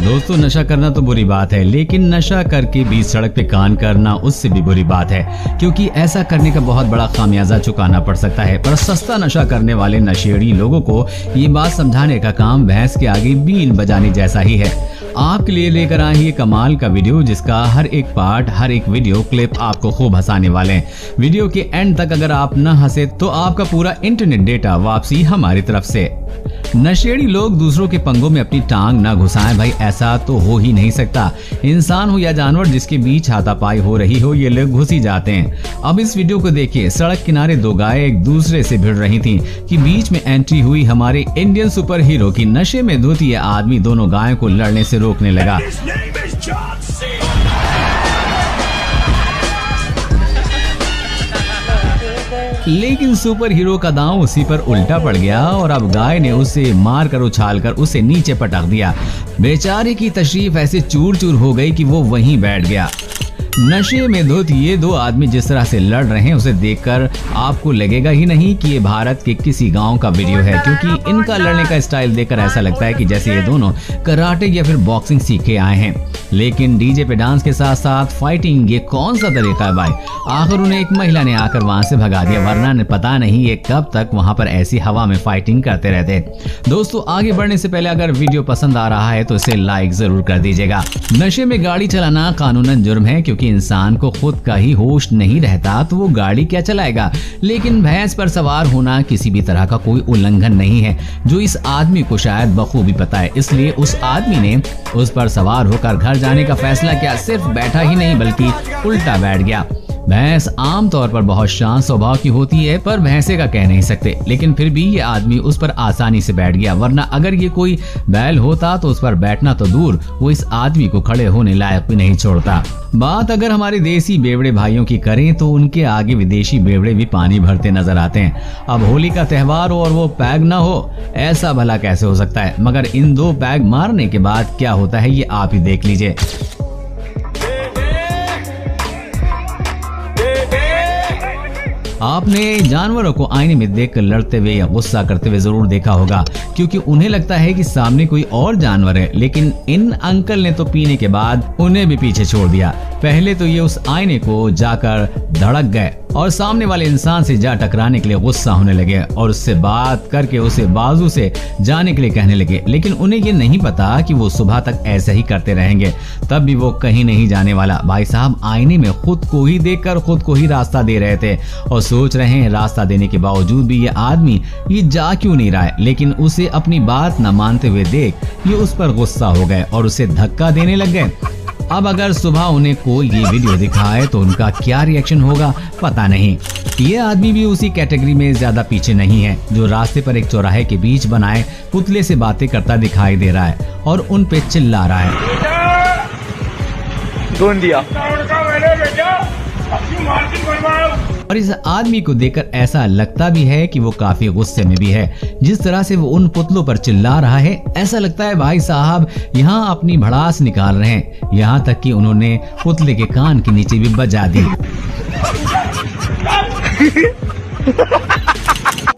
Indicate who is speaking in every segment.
Speaker 1: दोस्तों, नशा करना तो बुरी बात है, लेकिन नशा करके बीच सड़क पे कान करना उससे भी बुरी बात है, क्योंकि ऐसा करने का बहुत बड़ा खामियाजा चुकाना पड़ सकता है। पर सस्ता नशा करने वाले नशेड़ी लोगों को ये बात समझाने का काम भैंस के आगे बीन बजाने जैसा ही है। आपके लिए लेकर आए ये कमाल का वीडियो, जिसका हर एक पार्ट, हर एक वीडियो क्लिप आपको खूब हंसाने वाले हैं। वीडियो के एंड तक अगर आप न हंसे तो आपका पूरा इंटरनेट डेटा वापसी हमारी तरफ से। नशेड़ी लोग दूसरों के पंगों में अपनी टांग न घुसाएं भाई, ऐसा तो हो ही नहीं सकता। इंसान हो या जानवर, जिसके बीच हाथापाई हो रही हो, ये लोग घुस ही जाते हैं। अब इस वीडियो को देखिए। सड़क किनारे दो गायें एक दूसरे से भिड़ रही थीं कि बीच में एंट्री हुई हमारे इंडियन सुपर हीरो की नशे में धुत यह आदमी दोनों गायों को लड़ने से रोकने लगा। लेकिन सुपर हीरो का दांव उसी पर उल्टा पड़ गया और अब गाय ने उसे मारकर उछालकर उसे नीचे पटक दिया। बेचारे की तशरीफ ऐसे चूर चूर हो गई कि वो वहीं बैठ गया। नशे में धुत ये दो आदमी जिस तरह से लड़ रहे हैं, उसे देखकर आपको लगेगा ही नहीं कि ये भारत के किसी गांव का वीडियो है, क्योंकि इनका लड़ने का स्टाइल देखकर ऐसा लगता है कि जैसे ये दोनों कराटे या फिर बॉक्सिंग सीख के आए हैं। लेकिन डीजे पे डांस के साथ साथ फाइटिंग, ये कौन सा तरीका है भाई? आखिर उन्हें एक महिला ने आकर वहां से भगा दिया, वरना ने पता नहीं ये कब तक वहां पर ऐसी हवा में फाइटिंग करते रहते। दोस्तों, आगे बढ़ने से पहले अगर वीडियो पसंद आ रहा है तो इसे लाइक जरूर कर दीजिएगा। नशे में गाड़ी चलाना कानूनन जुर्म है, क्योंकि इंसान को खुद का ही होश नहीं रहता तो वो गाड़ी क्या चलाएगा। लेकिन भैंस पर सवार होना किसी भी तरह का कोई उल्लंघन नहीं है, जो इस आदमी को शायद बखूबी पता है। इसलिए उस आदमी ने उस पर सवार होकर घर जाने का फैसला किया। सिर्फ बैठा ही नहीं बल्कि उल्टा बैठ गया। भैंस आमतौर पर बहुत शांत स्वभाव की होती है, पर भैंसे का कह नहीं सकते। लेकिन फिर भी ये आदमी उस पर आसानी से बैठ गया, वरना अगर ये कोई बैल होता तो उस पर बैठना तो दूर, वो इस आदमी को खड़े होने लायक भी नहीं छोड़ता। बात अगर हमारे देसी बेवड़े भाइयों की करें तो उनके आगे विदेशी बेवड़े भी पानी भरते नजर आते हैं। अब होली का त्योहार हो और वो पैग ना हो, ऐसा भला कैसे हो सकता है? मगर इन दो पैग मारने के बाद क्या होता है ये आप ही देख लीजिए। आपने जानवरों को आईने में देखकर लड़ते हुए या गुस्सा करते हुए जरूर देखा होगा, क्योंकि उन्हें लगता है कि सामने कोई और जानवर है। लेकिन इन अंकल ने तो पीने के बाद उन्हें भी पीछे छोड़ दिया। पहले तो ये उस आईने को जाकर धड़क गए और सामने वाले इंसान से जा टकराने के लिए गुस्सा होने लगे और उससे बात करके उसे बाजू से जाने के लिए कहने लगे। लेकिन उन्हें ये नहीं पता कि वो सुबह तक ऐसे ही करते रहेंगे, तब भी वो कहीं नहीं जाने वाला। भाई साहब आईने में खुद को ही देखकर खुद को ही रास्ता दे रहे थे और सोच रहे हैं रास्ता देने के बावजूद भी ये आदमी ये जा क्यों नहीं रहा है। लेकिन उसे अपनी बात न मानते हुए देख ये उस पर गुस्सा हो गए और उसे धक्का देने लग गए। अब अगर सुबह उन्हें कोई ये वीडियो दिखाए तो उनका क्या रिएक्शन होगा पता नहीं। ये आदमी भी उसी कैटेगरी में ज्यादा पीछे नहीं है, जो रास्ते पर एक चौराहे के बीच बनाए पुतले से बातें करता दिखाई दे रहा है और उन पे चिल्ला रहा है। और इस आदमी को देखकर ऐसा लगता भी है कि वो काफी गुस्से में भी है। जिस तरह से वो उन पुतलों पर चिल्ला रहा है, ऐसा लगता है भाई साहब यहाँ अपनी भड़ास निकाल रहे हैं। यहाँ तक कि उन्होंने पुतले के कान के नीचे भी बजा दी।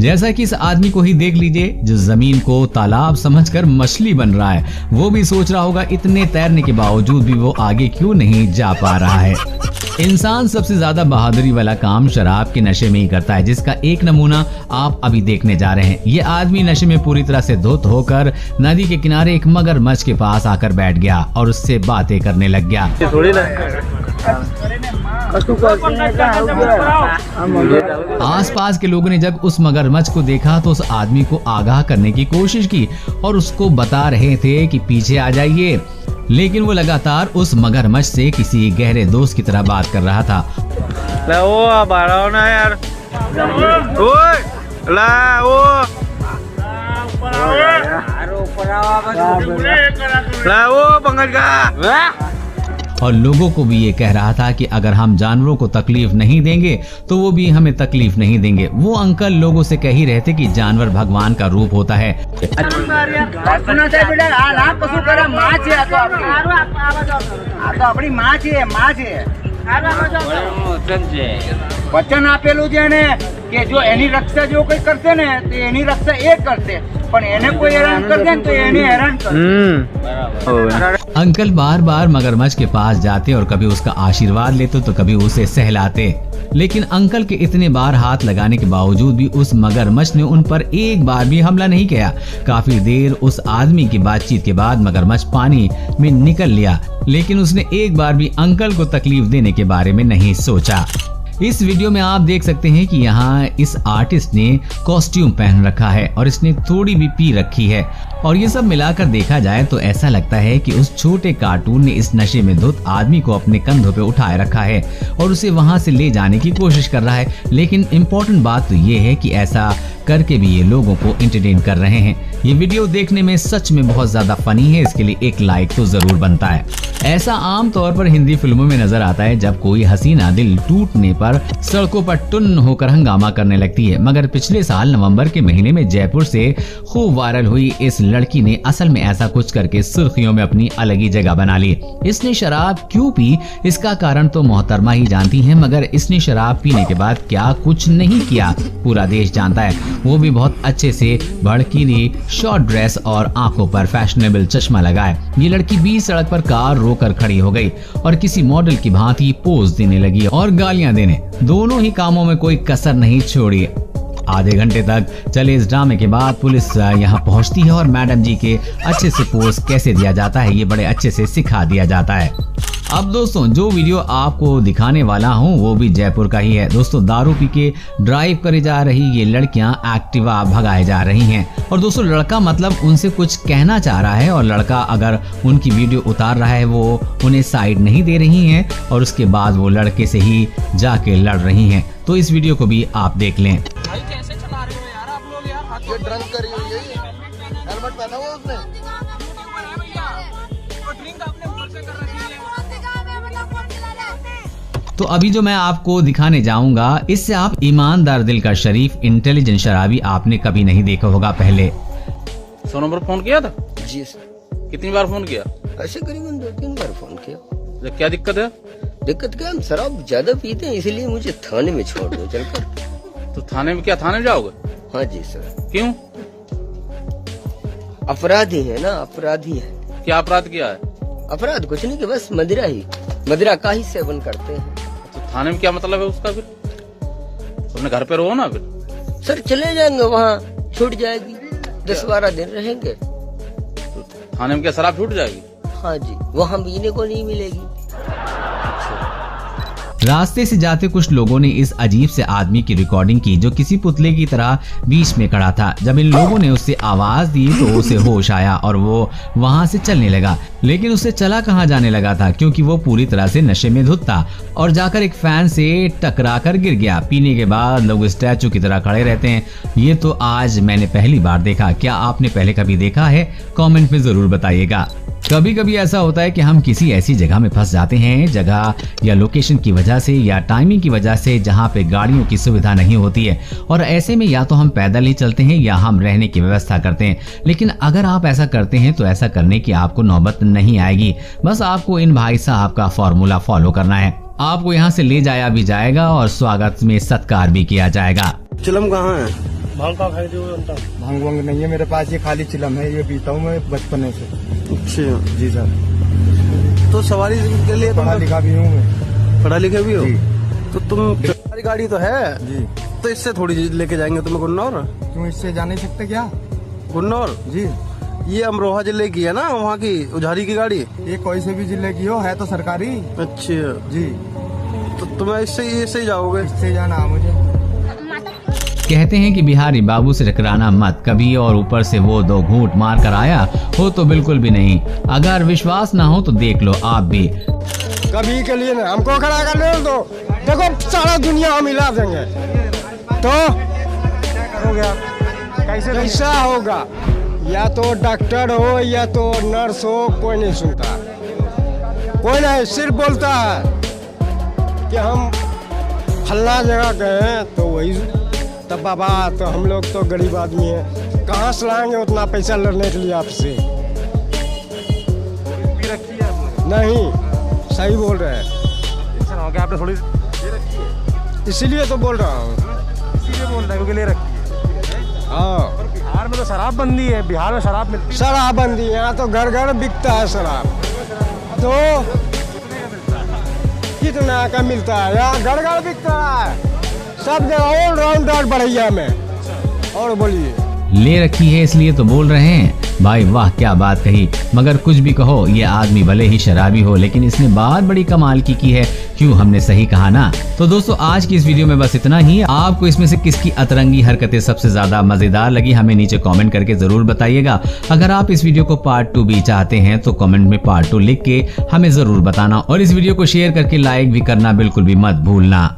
Speaker 1: जैसा कि इस आदमी को ही देख लीजिए, जो जमीन को तालाब समझकर मछली बन रहा है। वो भी सोच रहा होगा इतने तैरने के बावजूद भी वो आगे क्यों नहीं जा पा रहा है। इंसान सबसे ज्यादा बहादुरी वाला काम शराब के नशे में ही करता है, जिसका एक नमूना आप अभी देखने जा रहे हैं। ये आदमी नशे में पूरी तरह से धुत होकर नदी के किनारे एक मगरमच्छ के पास आकर बैठ गया और उससे बातें करने लग गया। आसपास के लोगों ने जब उस मगरमच्छ को देखा तो उस आदमी को आगाह करने की कोशिश की और उसको बता रहे थे कि पीछे आ जाइए। लेकिन वो लगातार उस मगरमच्छ से किसी गहरे दोस्त की तरह बात कर रहा था। और लोगों को भी ये कह रहा था कि अगर हम जानवरों को तकलीफ नहीं देंगे तो वो भी हमें तकलीफ नहीं देंगे। वो अंकल लोगों से कह ही रहे थे कि जानवर भगवान का रूप होता है।
Speaker 2: વચન આપેલું છે ને કે જો એની રક્ષા જો કોઈ કરશે ને તો એની રક્ષા એ કરશે, પણ એને કોઈ હેરાન કરશે ને તો એને હેરાન કરશે।
Speaker 1: अंकल बार बार मगरमच्छ के पास जाते और कभी उसका आशीर्वाद लेते तो कभी उसे सहलाते, लेकिन अंकल के इतने बार हाथ लगाने के बावजूद भी उस मगरमच्छ ने उन पर एक बार भी हमला नहीं किया। काफी देर उस आदमी की बातचीत के बाद मगरमच्छ पानी में निकल लिया, लेकिन उसने एक बार भी अंकल को तकलीफ देने के बारे में नहीं सोचा। इस वीडियो में आप देख सकते हैं कि यहाँ इस आर्टिस्ट ने कॉस्ट्यूम पहन रखा है और इसने थोड़ी भी पी रखी है, और ये सब मिलाकर देखा जाए तो ऐसा लगता है कि उस छोटे कार्टून ने इस नशे में धुत आदमी को अपने कंधों पे उठाए रखा है और उसे वहां से ले जाने की कोशिश कर रहा है। लेकिन इम्पोर्टेंट बात तो ये है कि ऐसा करके भी ये लोगों को एंटरटेन कर रहे हैं। ये वीडियो देखने में सच में बहुत ज्यादा फनी है, इसके लिए एक लाइक तो जरूर बनता है। ऐसा आम तौर पर हिंदी फिल्मों में नजर आता है जब कोई हसीना दिल टूटने पर सड़कों पर टुन्न होकर हंगामा करने लगती है, मगर पिछले साल नवंबर के महीने में जयपुर से खूब वायरल हुई इस लड़की ने असल में ऐसा कुछ करके सुर्खियों में अपनी अलग ही जगह बना ली। इसने शराब क्यों पी इसका कारण तो मोहतरमा ही जानती है, मगर इसने शराब पीने के बाद क्या कुछ नहीं किया पूरा देश जानता है। वो भी बहुत अच्छे से भड़कीली शॉर्ट ड्रेस और आंखों पर फैशनेबल चश्मा लगाए। ये लड़की बीच सड़क पर कार रोकर खड़ी हो गई और किसी मॉडल की भांति पोज देने लगी और गालियां देने। दोनों ही कामों में कोई कसर नहीं छोड़ी। आधे घंटे तक चले इस ड्रामे के बाद पुलिस यहाँ पहुँचती है और मैडम जी के अच्छे से पोज कैसे दिया जाता है ये बड़े अच्छे से सिखा दिया जाता है। अब दोस्तों जो वीडियो आपको दिखाने वाला हूँ वो भी जयपुर का ही है। दोस्तों दारू पी के ड्राइव करे जा रही ये लड़कियां एक्टिवा भगाए जा रही हैं, और दोस्तों लड़का मतलब उनसे कुछ कहना चाह रहा है और लड़का अगर उनकी वीडियो उतार रहा है वो उन्हें साइड नहीं दे रही हैं और उसके बाद वो लड़के से ही जाके लड़ रही हैं। तो इस वीडियो को भी आप देख लें।
Speaker 3: भाई कैसे चला रहे हो यार आप लोग यार, ये ड्रंक करी हुई है, हेलमेट पहना हुआ उसने, ड्रिंक आपने ऊपर से कर रखी है।
Speaker 1: तो अभी जो मैं आपको दिखाने जाऊंगा इससे आप ईमानदार दिल का शरीफ इंटेलिजेंट शराबी आपने कभी नहीं देखा होगा पहले।
Speaker 3: 100 नंबर फोन किया था?
Speaker 4: जी सर।
Speaker 3: कितनी बार फोन किया?
Speaker 4: ऐसे करीबन 2-3 बार फोन किया।
Speaker 3: क्या दिक्कत है?
Speaker 4: दिक्कत क्या, हम शराब ज्यादा पीते हैं इसलिए मुझे थाने में छोड़ दो चलकर।
Speaker 3: तो थाने में क्या, थाने में जाओगे?
Speaker 4: हाँ जी सर।
Speaker 3: क्यों?
Speaker 4: अपराधी है ना, अपराधी है।
Speaker 3: क्या अपराध किया है?
Speaker 4: अपराध कुछ नहीं कि बस मदिरा का ही सेवन करते हैं।
Speaker 3: तो थाने में क्या मतलब है उसका? फिर अपने घर पे रहो ना। फिर
Speaker 4: सर चले जाएंगे वहाँ, छूट जाएगी, 10-12 दिन रहेंगे।
Speaker 3: तो थाने में क्या शराब छूट जाएगी?
Speaker 4: हाँ जी, वहाँ पीने को नहीं मिलेगी।
Speaker 1: रास्ते से जाते कुछ लोगों ने इस अजीब से आदमी की रिकॉर्डिंग की जो किसी पुतले की तरह बीच में खड़ा था। जब इन लोगों ने उससे आवाज दी तो उसे होश आया और वो वहां से चलने लगा, लेकिन उससे चला कहां जाने लगा था क्योंकि वो पूरी तरह से नशे में धुत था और जाकर एक फैन से टकरा कर गिर गया। पीने के बाद लोग स्टैचू की तरह खड़े रहते हैं, ये तो आज मैंने पहली बार देखा। क्या आपने पहले कभी देखा है? कमेंट में जरूर बताइएगा। कभी कभी ऐसा होता है कि हम किसी ऐसी जगह में फंस जाते हैं, जगह या लोकेशन की वजह से या टाइमिंग की वजह से जहाँ पे गाड़ियों की सुविधा नहीं होती है, और ऐसे में या तो हम पैदल ही चलते हैं या हम रहने की व्यवस्था करते हैं। लेकिन अगर आप ऐसा करते हैं तो ऐसा करने की आपको नौबत नहीं आएगी। बस आपको इन भाई साहब का फॉर्मूला फॉलो करना है। आपको यहाँ से ले जाया भी जाएगा और स्वागत में सत्कार भी किया जाएगा।
Speaker 5: चिलम कहाँ है?
Speaker 6: भांग का खाई दो। भांग वांग नहीं है मेरे पास, ये खाली चिलम है, ये पीता हूँ मैं बचपन से।
Speaker 5: अच्छा
Speaker 6: जी सर।
Speaker 5: तो सवारी के लिए
Speaker 6: पढ़ा लिखा भी हूँ मैं।
Speaker 5: पढ़ा लिखा भी हो?
Speaker 6: जी।
Speaker 5: तो तुम हमारी गाड़ी तो है
Speaker 6: जी,
Speaker 5: तो इससे थोड़ी लेके जाएंगे तुम्हें गुन्नौर।
Speaker 6: क्यों, इससे जा नहीं सकते क्या?
Speaker 5: गुन्नौर
Speaker 6: जी,
Speaker 5: ये अमरोहा जिले की है ना, वहाँ की उझारी की गाड़ी।
Speaker 6: ये कोई से भी जिले की हो, है तो सरकारी।
Speaker 5: अच्छा
Speaker 6: जी,
Speaker 5: तो तुम्हें इससे ही जाओगे?
Speaker 6: इससे जाना मुझे।
Speaker 1: कहते हैं कि बिहारी बाबू से टकराना मत कभी, और ऊपर से वो 2 घूंट मार कर आया हो तो बिल्कुल भी नहीं। अगर विश्वास ना हो तो देख लो आप भी।
Speaker 6: कभी के लिए ना हमको खड़ा कर ले दो, देखो सारा दुनिया हम हिला देंगे। तो क्या करोगे आप? कैसा होगा? या तो डॉक्टर हो या तो नर्स हो, कोई नहीं सुनता, कोई नहीं, सिर्फ बोलता है कि हम फल्ला जगह गए हैं तो वही। तब बाबा तो हम लोग तो गरीब आदमी हैं, कहाँ से लाएंगे उतना पैसा लड़ने के लिए आपसे? नहीं, सही बोल रहे हैं।
Speaker 3: हाँ, क्या आपने थोड़ी ले रखी है?
Speaker 6: इसीलिए तो बोल रहा हूँ।
Speaker 3: इसीलिए बोल रहा है क्योंकि ले रखी है।
Speaker 6: हाँ,
Speaker 3: और बिहार में तो शराबबंदी है, बिहार में शराब मिलती है।
Speaker 6: शराबबंदी यहाँ तो घर घर बिकता है शराब। तो कितना का मिलता है? यहाँ घर घर बिकता है, सब जगह ऑलराउंडर बढ़िया में। और बोलिए,
Speaker 1: ले रखी है इसलिए तो बोल रहे हैं। भाई वाह, क्या बात कही। मगर कुछ भी कहो, ये आदमी भले ही शराबी हो, लेकिन इसने बात बड़ी कमाल की है। क्यों, हमने सही कहा ना। तो दोस्तों, आज की इस वीडियो में बस इतना ही। आपको इसमें से किसकी अतरंगी हरकतें सबसे ज्यादा मजेदार लगी, हमें नीचे कमेंट करके जरूर बताइएगा। अगर आप इस वीडियो को पार्ट 2 भी चाहते हैं तो कमेंट में पार्ट 2 लिख के हमें जरूर बताना, और इस वीडियो को शेयर करके लाइक भी करना बिल्कुल भी मत भूलना।